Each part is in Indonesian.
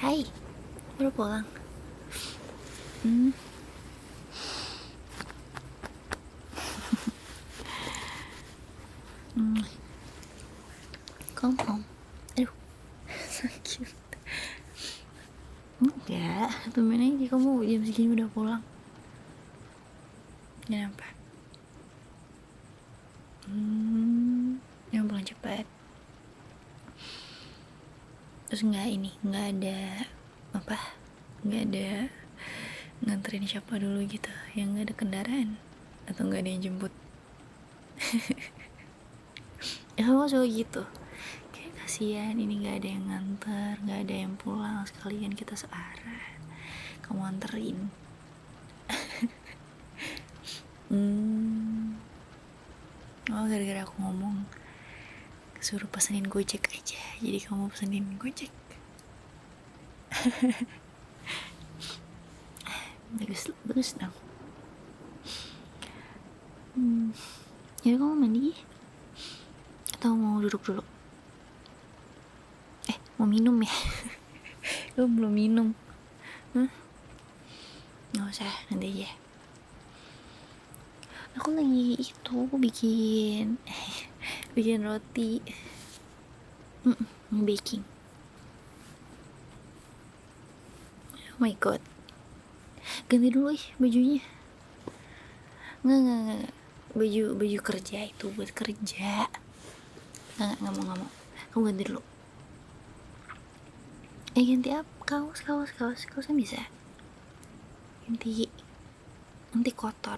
Hai, baru pulang. Come home. Aduh, sakit. Enggak, tumben aja kamu jam segini udah pulang. Kenapa? Jangan pulang cepat. Terus nggak ada nganterin siapa dulu gitu, yang nggak ada kendaraan atau nggak ada yang jemput. Ya kamu suka gitu, kayak kasihan ini nggak ada yang nganter, nggak ada yang pulang, sekalian kita searah, kamu anterin. Oh, gara-gara aku ngomong suruh pesenin Gojek aja, jadi kamu pesenin Gojek. bagus dong. Ya kamu mandi atau mau duduk dulu? Mau minum ya? Kamu belum minum. Nggak usah, nanti aja. Aku lagi bikin roti, baking. Oh my god, ganti dulu bajunya. Nggak. Baju kerja itu buat kerja. Nggak mau. Kamu ganti dulu. Ganti apa? Kaosnya bisa. Nanti kotor.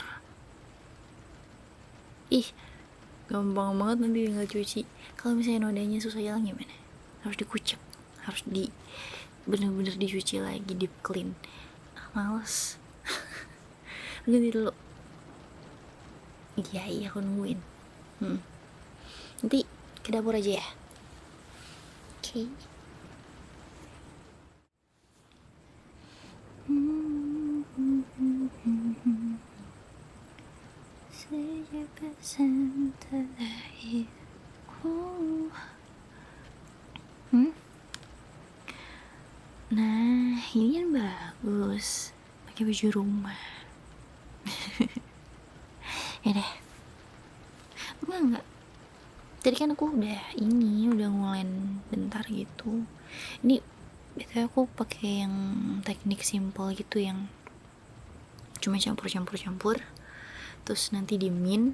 Gampang banget nanti tinggal cuci. Kalau misalnya nodanya susah hilang gimana? Harus dikucek, harus bener-bener dicuci lagi, deep clean. Males. Ganti dulu. Iya, aku nungguin. Nanti ke dapur aja ya. Oke. Sejak pesan terakhirku. Nah, ini kan bagus, pakai baju rumah. Ya deh. Enggak. Tadi kan aku udah ngulain bentar gitu. Ini biasanya aku pakai yang teknik simple gitu, yang cuma campur terus nanti dimin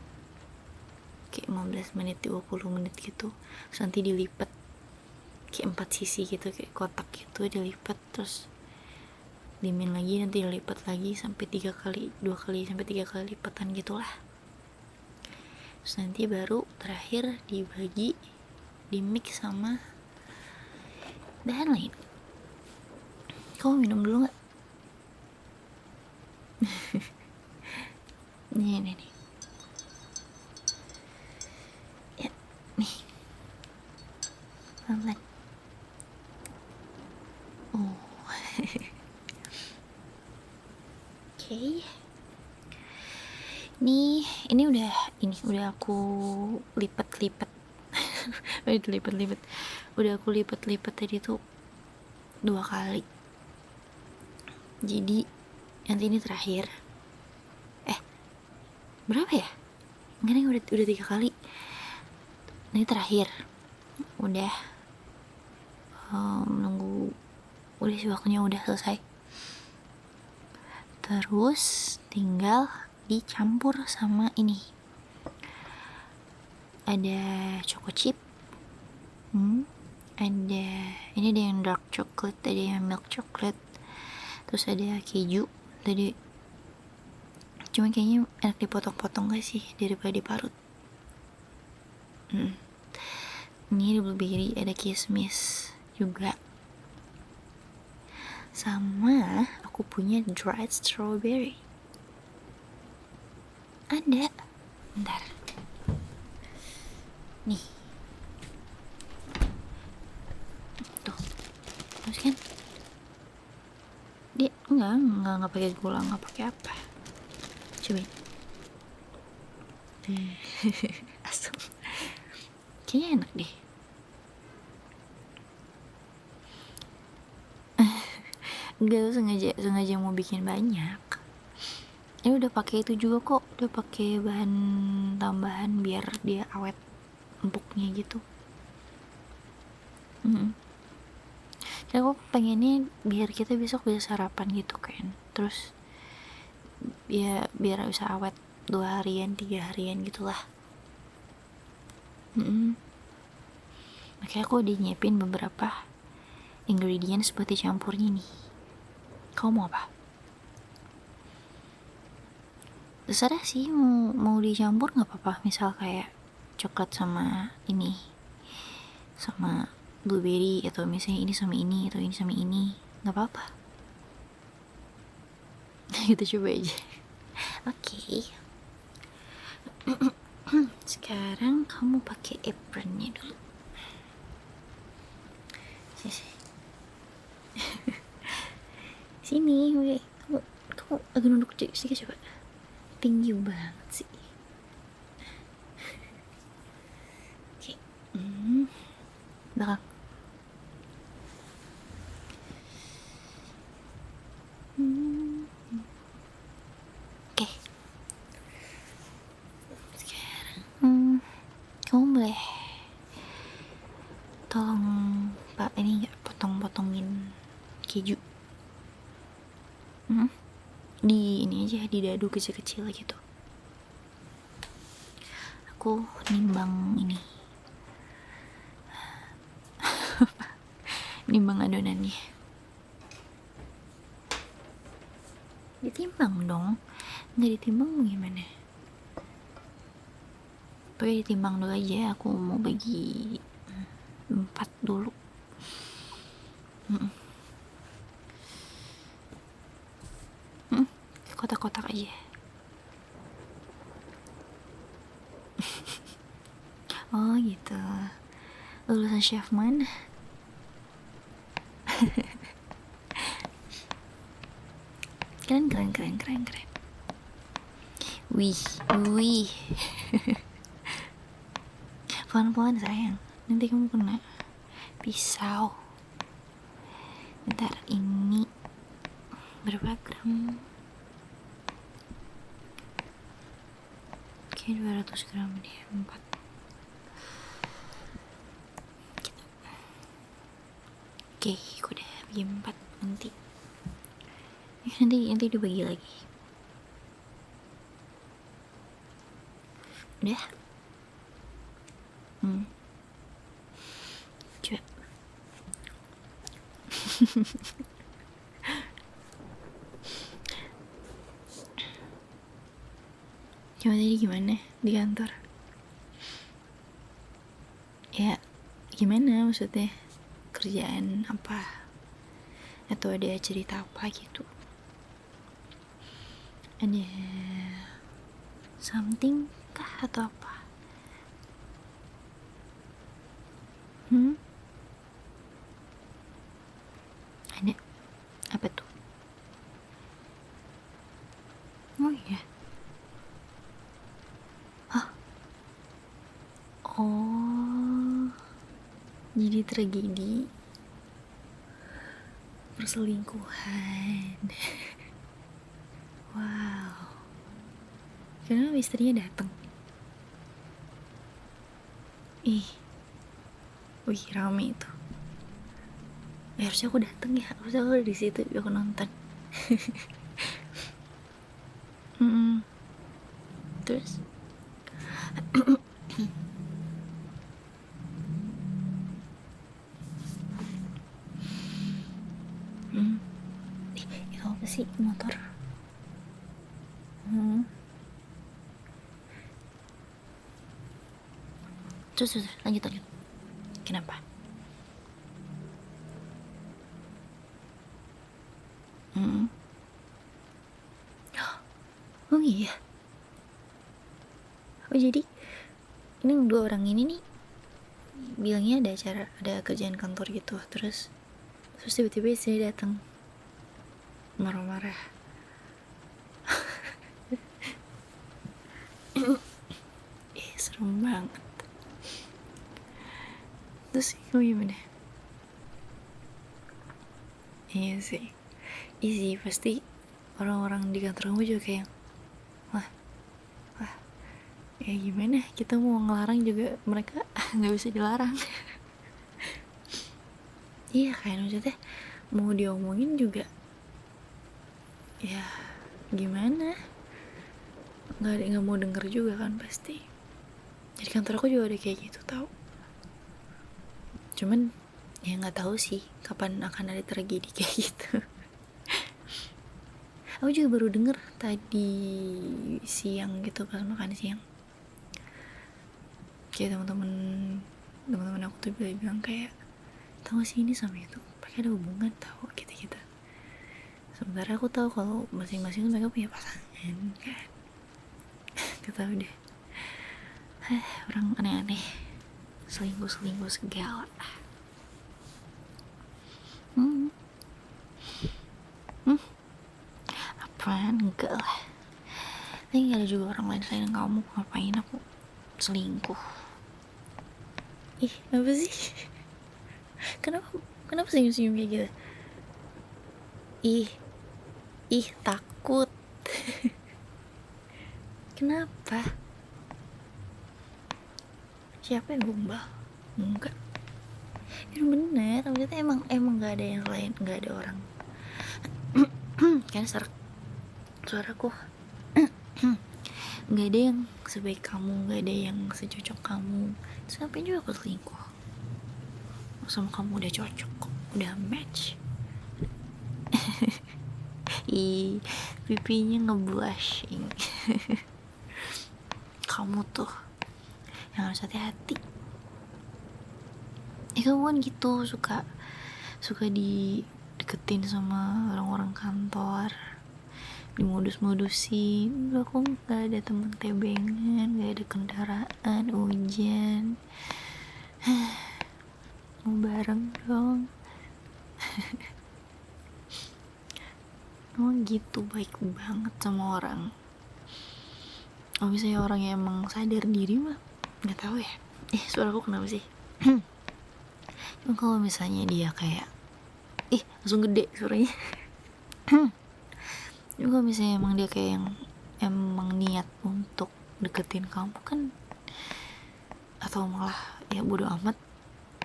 kayak 15 menit 20 menit gitu, terus nanti dilipat kayak 4 sisi gitu, kayak kotak gitu, dilipat terus dimin lagi, nanti dilipat lagi sampai 2 kali sampai 3 kali lipatan gitulah. Terus nanti baru terakhir dibagi, dimix sama bahan lain. Kamu minum dulu nggak? nih ya, nih pelan-pelan. Oke. Ini udah aku lipat udah aku lipat tadi tuh 2 kali, jadi nanti ini terakhir. Berapa ya? Enggak, udah 3 kali. Ini terakhir. Udah nunggu, udah sih waktunya udah selesai. Terus tinggal dicampur sama ini. Ada choco chip. Ada yang dark chocolate, ada yang milk chocolate. Terus ada keju tadi. Cuma kayaknya enak dipotong-potong gak sih daripada diparut. Ini ada blueberry, ada kismis juga. Sama aku punya dried strawberry. Ada. Bentar. Nih. Tuh. Terus kan? Dia enggak pakai gula, enggak pakai apa. Cobain. Asam. Kayaknya enak deh. Enggak, sengaja mau bikin banyak. Ini udah pakai itu juga kok, udah pakai bahan tambahan biar dia awet empuknya gitu. Jadi aku pengennya biar kita besok bisa sarapan gitu kan, terus ya biar bisa awet 2 harian 3 harian gitulah. Makanya aku udah nyiapin beberapa ingredients buat dicampurnya nih. Kau mau apa? Terserah sih, mau dicampur nggak apa-apa, misal kayak coklat sama ini sama blueberry, atau misalnya ini sama ini atau ini sama ini, nggak apa-apa. Kita coba aja. Oke. Sekarang kamu pakai apronnya dulu. Sini, weh. Kamu agak nunduk sedikit coba. Tinggi banget sih. Oke. Belakang. Oke. Sekarang kamu boleh tolong Pak ini nggak potong-potongin keju. Di ini aja, di dadu kecil-kecil gitu. Aku nimbang ini. Nimbang adonannya. Ditimbang dong. Nggak ditimbang gimana? Pokoknya ditimbang dulu aja. Aku mau bagi 4 dulu. Kotak-kotak aja. Oh gitu. Lulusan chef mana? Keren. Wih. Pelan-pelan sayang, nanti kamu kena pisau. Bentar, ini berapa gram? Oke, 200 gram deh, 4 gitu. Oke, aku udah bagi 4. Nanti dibagi lagi. Udah. Coba. Coba tadi gimana di kantor? Ya, gimana maksudnya? Kerjaan apa? Atau ada cerita apa gitu? Ada something kah atau apa? Ada apa tuh? Oh iya. Oh, jadi tragedi perselingkuhan. Wow. Kenapa istrinya datang? Wih, rame itu. Harusnya aku dateng ya, harusnya aku ada di situ, aku nonton. Terus itu apa sih, motor? Terus lanjut. Kenapa? Oh iya. Oh jadi ini 2 orang ini nih bilangnya ada kerjaan kantor gitu, terus tiba-tiba istri datang marah-marah. Serem banget. Terus kamu gimana? Iya sih, Iya sih, pasti orang-orang di kantor kamu juga kayak, wah, ya gimana, kita mau ngelarang juga mereka nggak bisa dilarang. Iya kan, maksudnya mau diomongin juga ya gimana, nggak mau denger juga kan pasti. Jadi kantor aku juga ada kayak gitu tau. Cuman ya nggak tahu sih kapan akan ada tragedi kayak gitu. Aku juga baru denger tadi siang gitu pas makan siang, kayak teman-teman aku tuh bilang kayak, tahu sih ini sama itu pakai ada hubungan tahu gitu. Sementara aku tahu kalau masing-masing mereka punya pasangan kan. Gak tahu deh, orang aneh-aneh, selingkuh segala. hmm. Apaan, enggak lah, tapi gak ada juga orang lain selain kamu, ngapain aku selingkuh. Ih, apa sih? kenapa senyum-senyum kayak gitu? Ih takut. Kenapa? Siapa yang gombal? Enggak, itu bener, maksudnya emang gak ada yang lain, gak ada orang. Kan suaraku nggak ada yang sebaik kamu, nggak ada yang secocok kamu. Sampai juga aku selingkuh, sama kamu udah cocok kok, udah match. Ih, pipinya ngeblushing. Kamu tuh yang harus hati-hati. Kamu kan gitu, suka dideketin sama orang-orang kantor, dimodus-modusin. Aku nggak ada temen tebengan, nggak ada kendaraan, hujan. Mau bareng dong. Emang gitu, baik banget sama orang. Kalau misalnya orang yang emang sadar diri mah nggak tahu ya. Suaraku kenapa sih? Cuma kalau misalnya dia kayak langsung gede suaranya. Cuma kalau misalnya emang dia kayak yang emang niat untuk deketin kamu kan, atau malah ya bodo amat,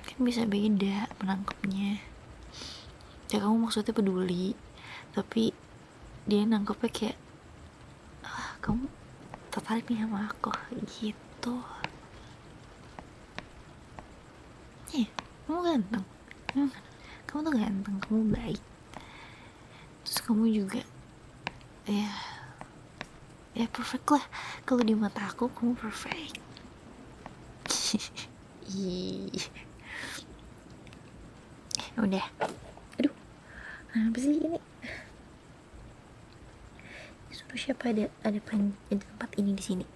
kan bisa beda menangkapnya. Ya kamu maksudnya peduli, tapi dia nangkepnya kayak, kamu tertarik nih sama aku gitu. Kamu ganteng, kamu tuh ganteng, kamu baik, terus kamu juga ya perfect lah. Kalau di mata aku kamu perfect. Udah, aduh, apa sih ini? Suruh siapa ada tempat ini di sini?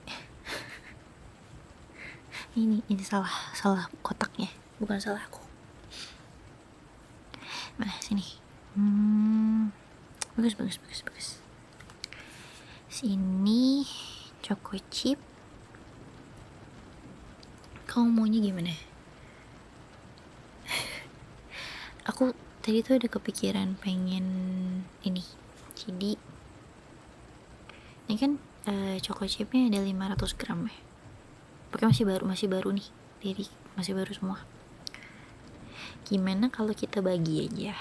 ini salah kotaknya, bukan salah aku. Mana sini? Bagus. Sini choco chip. Kamu maunya gimana? Aku tadi tuh ada kepikiran pengen ini. Jadi ini kan choco chipnya ada 500 gram ya. Pokoknya masih baru nih. Jadi masih baru semua. Gimana kalau kita bagi aja?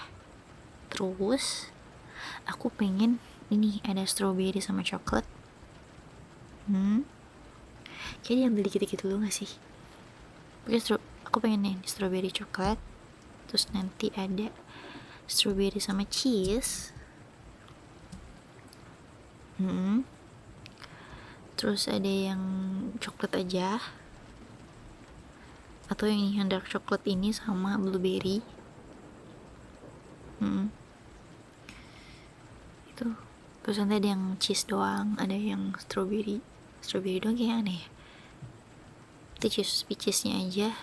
Terus aku pengen ini ada strawberry sama coklat. Kayaknya diambil dikit-dikit dulu gak sih? Aku pengen nih strawberry coklat, terus nanti ada strawberry sama cheese. Terus ada yang coklat aja, atau yang dark coklat ini sama blueberry. Itu. Terus nanti ada yang cheese doang, ada yang strawberry doang, kayak aneh. Itu cheese-nya aja.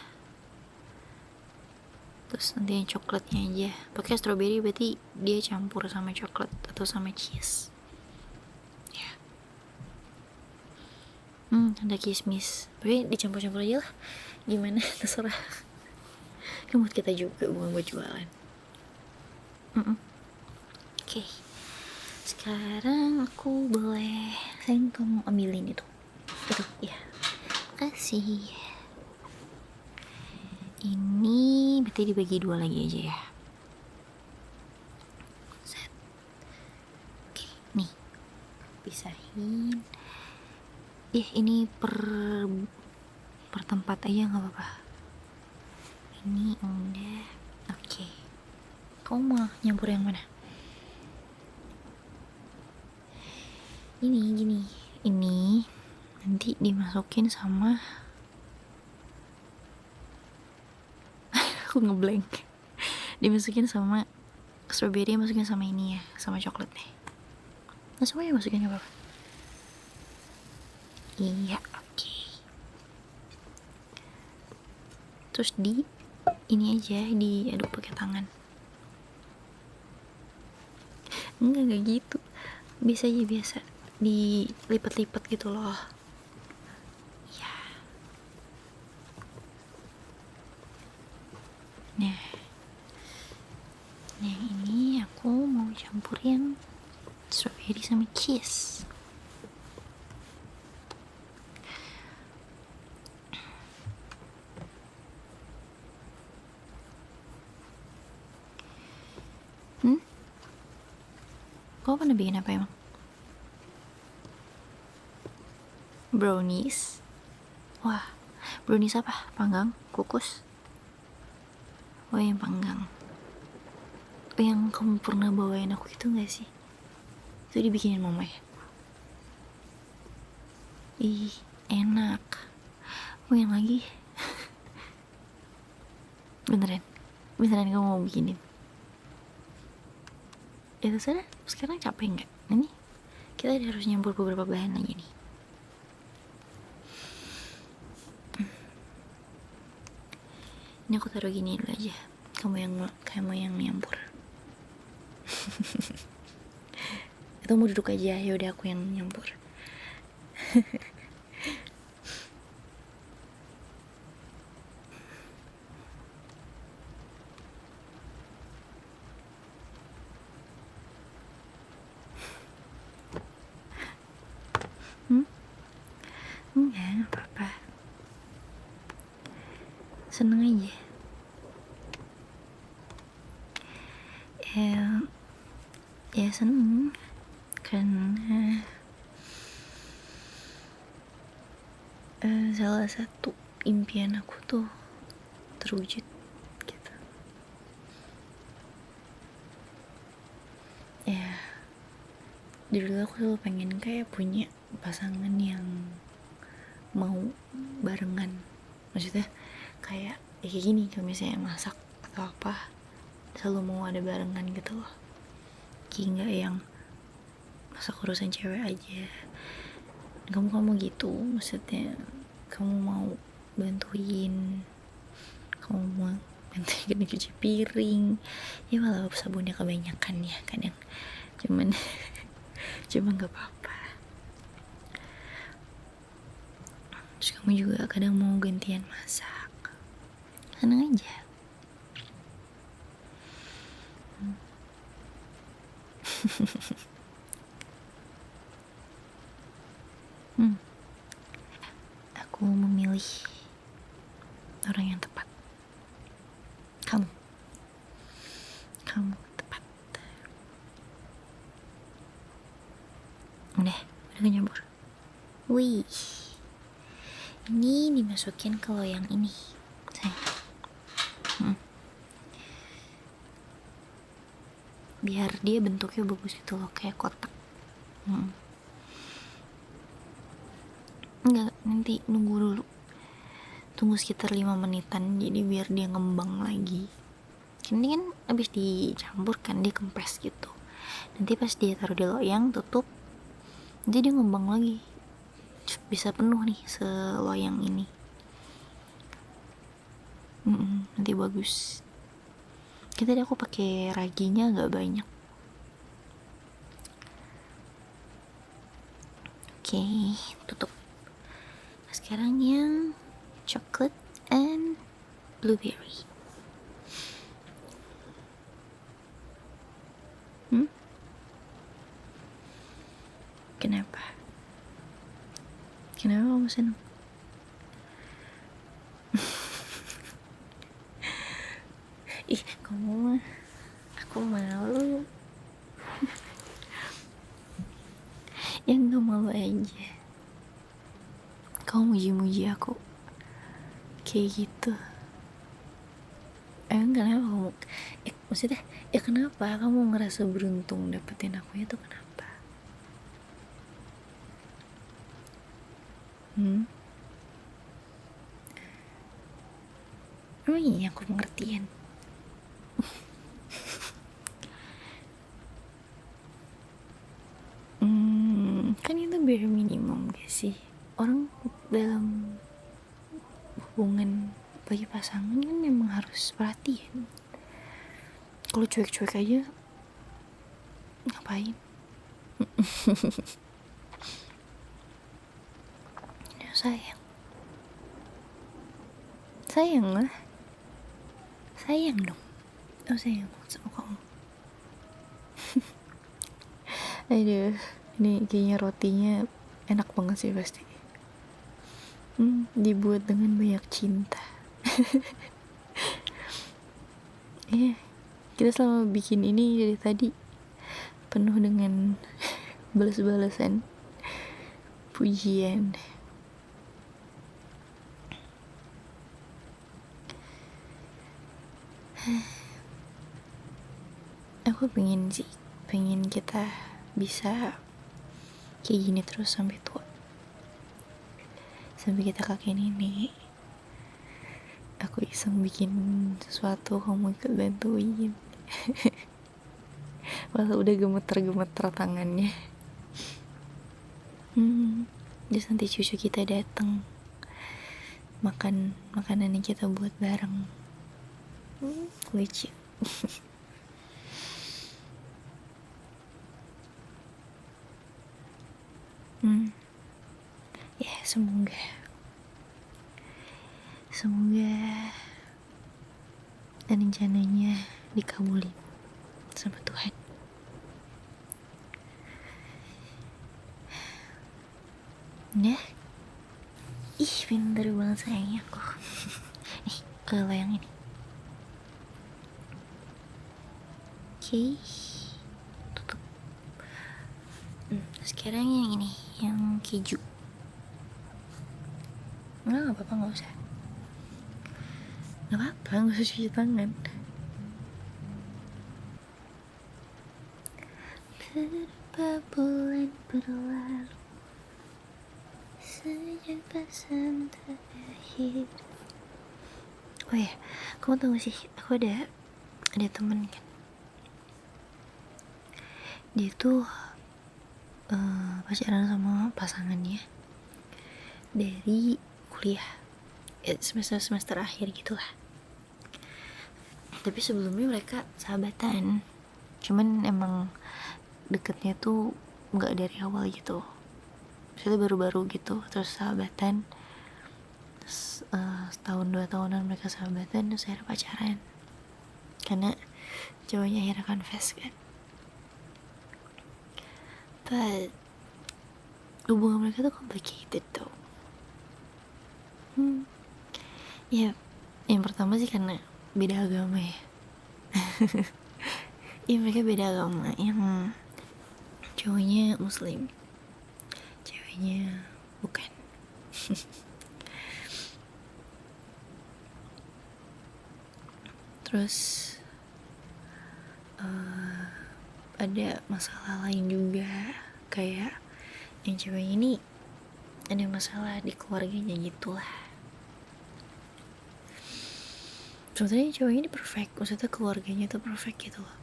Terus nanti yang coklatnya aja. Pakai strawberry berarti dia campur sama coklat atau sama cheese. Ya. Ada kismis. Tapi dicampur-campur aja lah. Gimana, terserah. Kan buat kita juga, bukan buat jualan. Oke, sekarang aku boleh sayang kamu ambilin itu ya, makasih. Ini berarti dibagi 2 lagi aja ya. Set. Oke, nih pisahin. Ini per tempat aja nggak apa-apa. Ini udah. Oke, kamu mau nyampur yang mana? Ini gini, ini nanti dimasukin sama aku ngeblank. Dimasukin sama strawberry, masukin sama ini ya, sama coklat deh. Nah, semuanya masukin apa? Iya, oke. Terus ini aja diaduk pakai tangan. Enggak gitu. Biasa dilipat-lipat gitu loh. Ya. Nah, ini aku mau campurin strawberry sama cheese. Kau pernah bikin apa emang? Brownies. Wah, brownies apa? Panggang? Kukus? Oh, yang panggang. Oh, yang kamu pernah bawain aku itu gak sih? Itu dibikinin mama ya? Ih, enak. Mau yang lagi? Beneran kamu mau bikinin? Ya terserah, sekarang capek nggak? Ini kita harus nyampur beberapa bahan lagi nih. Ini aku taruh gini dulu aja. Kamu yang nyampur. Atau mau duduk aja? Ya udah aku yang nyampur. Enggak apa-apa. Seneng aja. Ya seneng karena salah satu impian aku tuh terwujud gitu. Ya, dulu aku selalu pengen kayak punya pasangan yang mau barengan. Maksudnya kayak kayak gini, kalau misalnya masak atau apa selalu mau ada barengan gitu loh. Kayak nggak yang masak urusan cewek aja. Kamu gitu, maksudnya kamu mau bantuin, kamu mau bantuin cuci piring ya, walau sabunnya kebanyakan ya kadang, cuman nggak apa-apa. Terus kamu juga kadang mau gantian masak, seneng aja. Aku memilih orang yang tepat. Kamu tepat. Udah nyampur. Wih, ini dimasukin ke loyang ini, sayang. Biar dia bentuknya bagus gitu loh, kayak kotak. Enggak, nanti tunggu sekitar 5 menitan, jadi biar dia ngembang lagi. Ini kan abis dicampur kan, dia kempes gitu. Nanti pas dia taruh di loyang, tutup, nanti dia ngembang lagi, bisa penuh nih seloyang ini. Nanti bagus. Kita tadi aku pakai raginya agak banyak. Oke, tutup. Sekarang yang chocolate and blueberry. seneng. Ih, kamu mah, aku malu. Ya nggak malu aja. Kamu muji-muji aku kayak gitu. Emang kenapa kamu? Maksudnya, ya kenapa kamu ngerasa beruntung dapetin aku itu kenapa? Emang iya aku pengertian. Kan itu bare minimum gak sih? Orang dalam hubungan bagi pasangan kan memang harus perhatian. Kalau cuek-cuek aja ngapain? Ya, sayang lah, sayang dong. Sayang sama kamu. Aduh, ini kayaknya rotinya enak banget sih pasti. Dibuat dengan banyak cinta. Iya, kita selama bikin ini dari tadi penuh dengan balas-balasan pujian. Aku pengen kita bisa kayak gini terus sampai tua, sampai kita kakek nenek. Aku iseng bikin sesuatu, kamu ikut bantuin. Walau udah gemeter-gemeter tangannya. Terus nanti cucu kita datang makan makanan yang kita buat bareng. Lucu. Ya, semoga dan rencananya dikabulin sama Tuhan. Ya, pinter banget sayangnya aku. Kalau yang ini, oke, tutup. Sekarang yang ini, yang keju. Nggak apa-apa, nggak usah cuci tangan. Berapa bulan berlalu sejak pesan terakhir. Oh ya, kamu tahu gak sih, aku ada temen kan, dia tuh pacaran sama pasangannya dari kuliah, semester akhir gitulah. Tapi sebelumnya mereka sahabatan, cuman emang deketnya tuh nggak dari awal gitu, maksudnya baru-baru gitu, terus sahabatan, setahun 2 tahunan mereka sahabatan, terus akhirnya pacaran karena cowoknya akhirnya confess kan. But hubungan mereka tuh complicated tuh. Ya, yang pertama sih karena beda agama ya. Iya, mereka beda agama. Yang cowoknya muslim, ceweknya bukan. Terus ada masalah lain juga, kayak yang cewek ini ada masalah di keluarganya gitulah. Sebenarnya cewek ini perfect, maksudnya keluarganya tuh perfect gitu loh.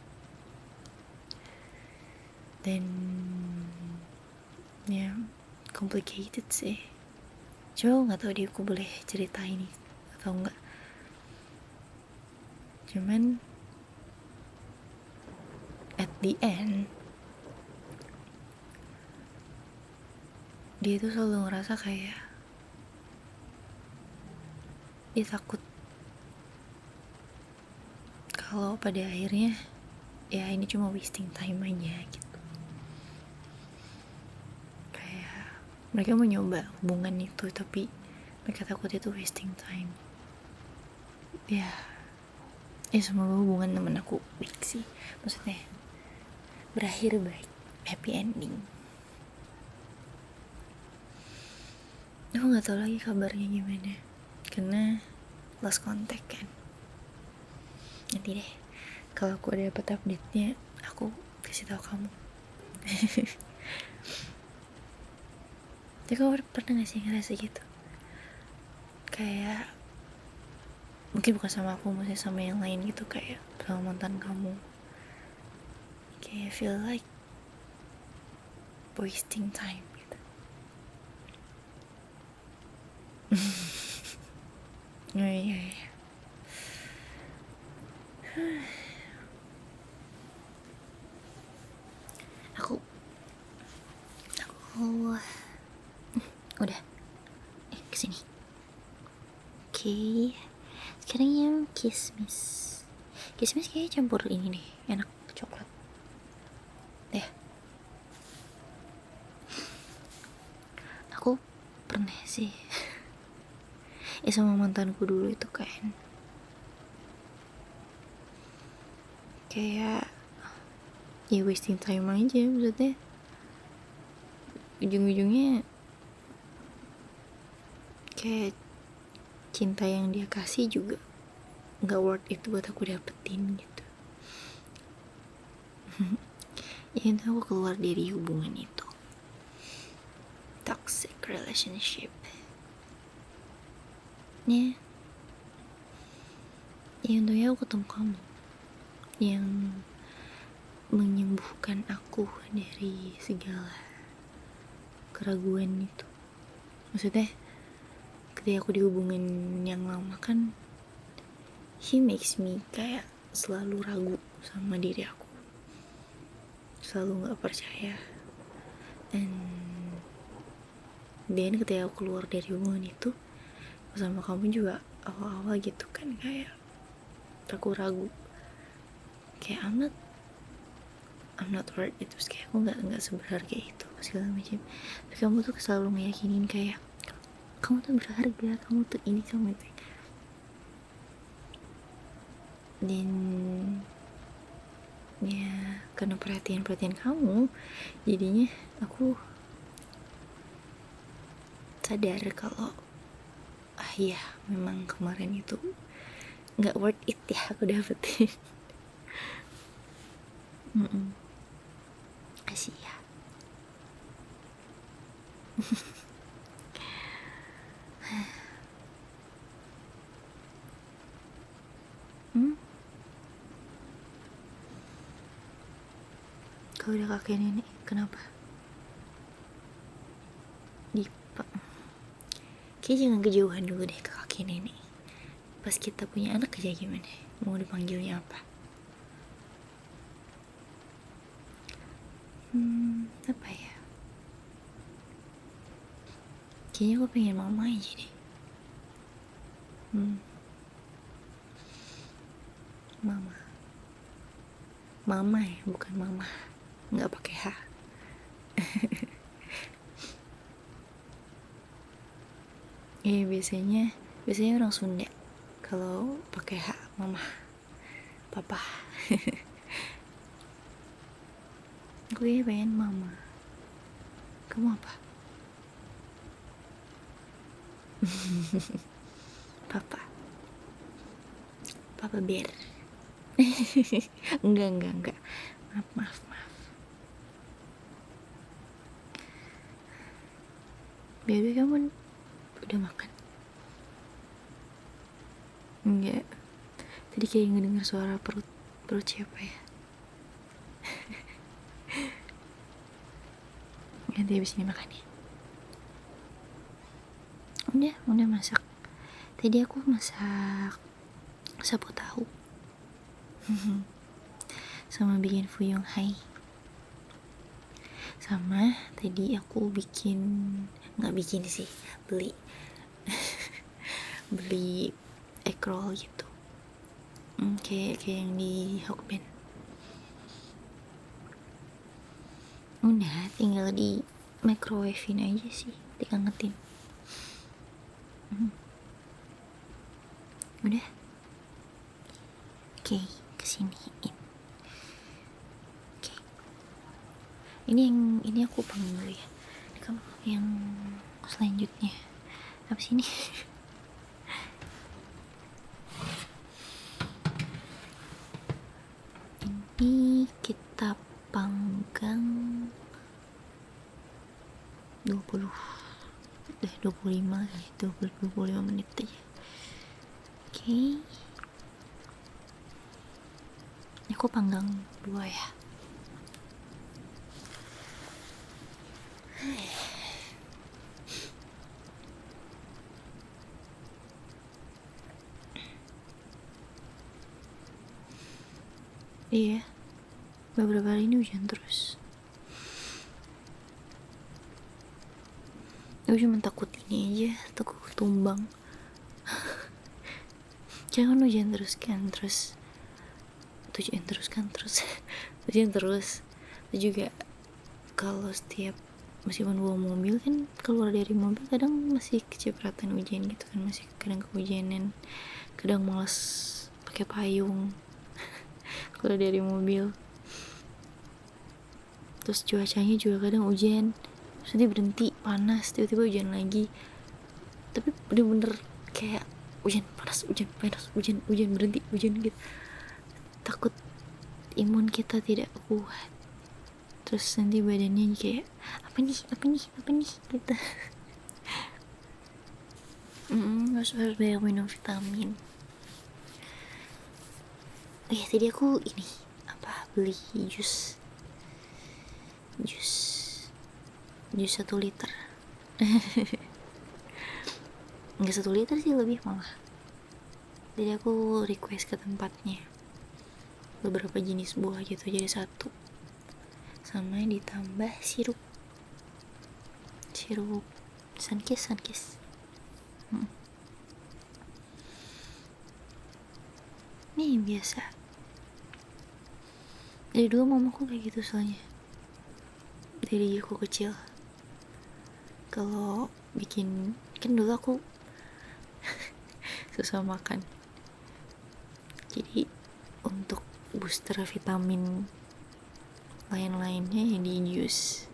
Dan ya complicated sih. Coba nggak tahu dia, aku boleh cerita ini atau enggak. Cuman at the end dia tuh selalu ngerasa kayak dia takut kalau pada akhirnya ya ini cuma wasting time aja gitu. Kayak mereka mau nyoba hubungan itu, tapi mereka takut itu wasting time. Ya semoga hubungan temen aku baik sih, maksudnya berakhir baik, happy ending. Aku nggak tahu lagi kabarnya gimana karena lost contact kan. Nanti deh kalau aku ada dapat update-nya aku kasih tahu kamu. Tapi kamu pernah gak sih ngerasa gitu, kayak mungkin bukan sama aku, maksudnya sama yang lain gitu, kayak sama mantan kamu, kayak feel like wasting time gitu. Oh iya. Aku udah kesini. Oke. Sekarang yang kismis kayaknya campur ini nih, enak, coklat deh. Aku pernah sih sama mantanku dulu itu kan, kayak ya wasting time aja, maksudnya ujung-ujungnya kayak cinta yang dia kasih juga nggak worth it buat aku dapetin gitu. Ya itu aku keluar dari hubungan itu, toxic relationship. Ya untungnya aku ketemu kamu yang menyembuhkan aku dari segala keraguan itu. Maksudnya ketika aku di hubungan yang lama kan, he makes me kayak selalu ragu sama diri aku, selalu gak percaya. Dan ketika aku keluar dari hubungan itu sama kamu juga awal-awal gitu kan, kayak aku ragu, kayak I'm not worth it, terus kayak aku nggak seberharga itu segala macam. Tapi kamu tuh selalu meyakinin kayak kamu tuh berharga, kamu tuh ini, kamu itu. Dan ya karena perhatian kamu, jadinya aku sadar kalau ya memang kemarin itu nggak worth it ya aku dapetin. Kasih ya. Kau udah kakek nenek, kenapa? Dipa, kayaknya jangan kejauhan dulu deh ke kakek nenek. Pas kita punya anak aja gimana? Mau dipanggilnya apa? Apa ya? Kayaknya aku pengen mama aja deh. Mama ya, bukan mama, nggak pakai H. Biasanya orang Sunda kalau pakai H, mama, papa. Gue pengen mama. Kamu apa? Papa bear. enggak, maaf. Bebe, kamu udah makan? Enggak, tadi kayak ngedenger suara perut siapa ya. Nanti habis ini makan ya. Udah masak. Tadi aku masak sapu tahu sama bikin fuyung hai. Sama tadi aku nggak bikin sih, beli egg roll gitu, kayak yang di Hokben. Udah tinggal microwave-in aja sih, diangetin. Udah. Oke, kesiniin. Oke. Ini aku panggil dulu ya. Kamu yang selanjutnya apa sih ini? Ini kita panggang 25 kali, 25 menit aja. Oke. Ini aku panggang 2 ya. Iya, beberapa hari ini hujan terus. Aku cuma takut ini aja, takut tumbang. Jangan hujan terus kan, terus hujan terus. Itu juga kalau setiap meskipun bawa mobil kan, keluar dari mobil kadang masih kecipratan hujan gitu kan, masih kadang kehujanan, kadang malas pakai payung kalau dari mobil. Terus cuacanya juga kadang hujan, terus nanti berhenti panas, tiba-tiba hujan lagi. Tapi bener-bener kayak hujan panas, hujan berhenti, hujan gitu. Takut imun kita tidak kuat, terus nanti badannya kayak apa nih gitu. Harus banyak minum vitamin. Oh ya, tadi aku ini beli jus 1 liter. Nggak 1 liter sih, lebih malah. Jadi aku request ke tempatnya beberapa jenis buah gitu, jadi 1 sama ditambah sirup Sunkist. Ini biasa dari dulu mamaku kayak gitu, soalnya dari aku kecil kalau bikin, kan dulu aku susah makan, jadi untuk booster vitamin lain-lainnya yang di jus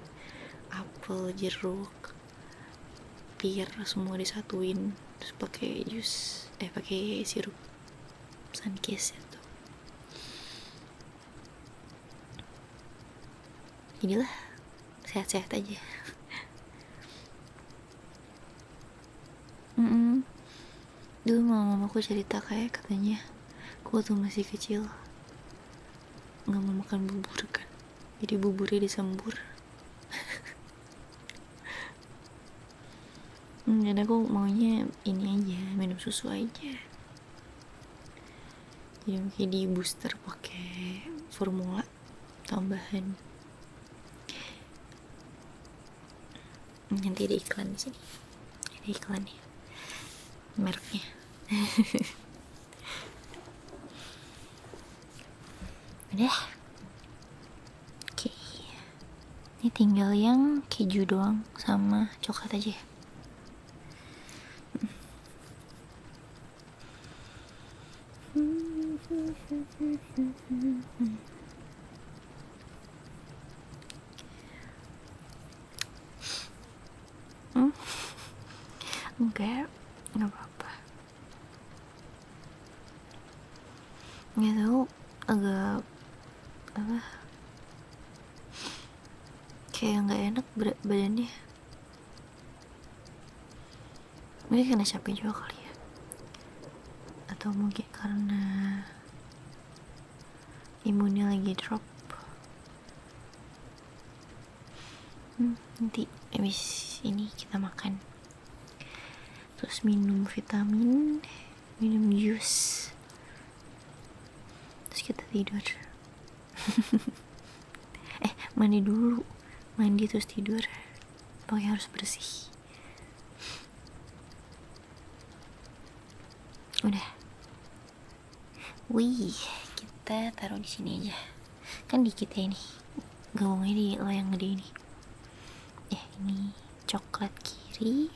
apel, jeruk, pir, semua disatuin terus pakai pakai sirup Sunkist itu. Inilah sehat-sehat aja. Dulu mamaku cerita kayak katanya aku tuh masih kecil nggak mau makan bubur kan, jadi buburnya disembur. Dan aku maunya ini aja, minum susu aja, jadi mungkin di booster pakai formula tambahan. Nanti ada iklan di sini, ada iklannya, mereknya. Udah. Oke. Ini tinggal yang keju doang sama coklat aja. Enggak apa-apa. Nggak tahu, agak kayak nggak enak badannya. Mungkin karena capek juga kali ya, atau mungkin karena imunnya lagi drop. Nanti habis ini kita makan, terus minum vitamin, minum jus, terus kita tidur. Mandi terus tidur, pokoknya harus bersih. Udah. Wih, kita taruh di sini aja, kan dikit ya ini, gawangnya di lo yang gede ini. ini coklat kiri,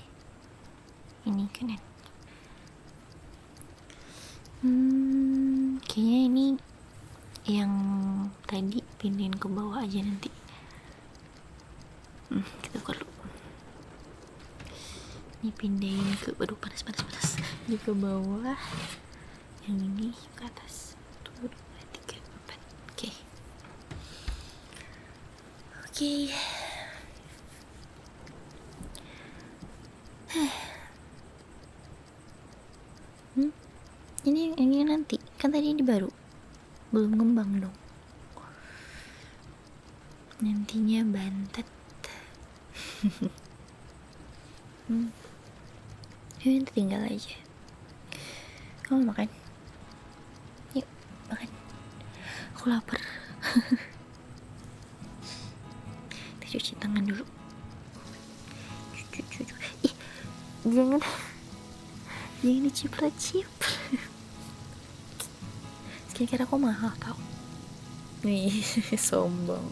ini kanan. Kayaknya ini yang tadi pindahin ke bawah aja nanti. Kita buka dulu. Ini pindahin ke, aduh panas. Ini ke bawah, yang ini ke atas. 1, 2, 3, 4. Oke. Ini nanti kan tadi ini baru belum ngembang dong, nantinya bantet. Ini tinggal aja. Kamu makan? Yuk makan, aku lapar. Kita cuci tangan dulu. Ih, jangan diciprat-ciprat. Kira-kira aku mahal tau. Nih, sombong.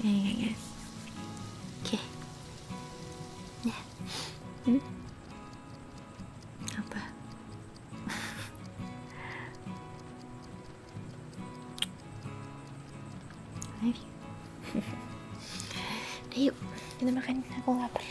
Ya. Oke. Ya. Apa? Love you. Udah yuk, kita makan. Aku lapar.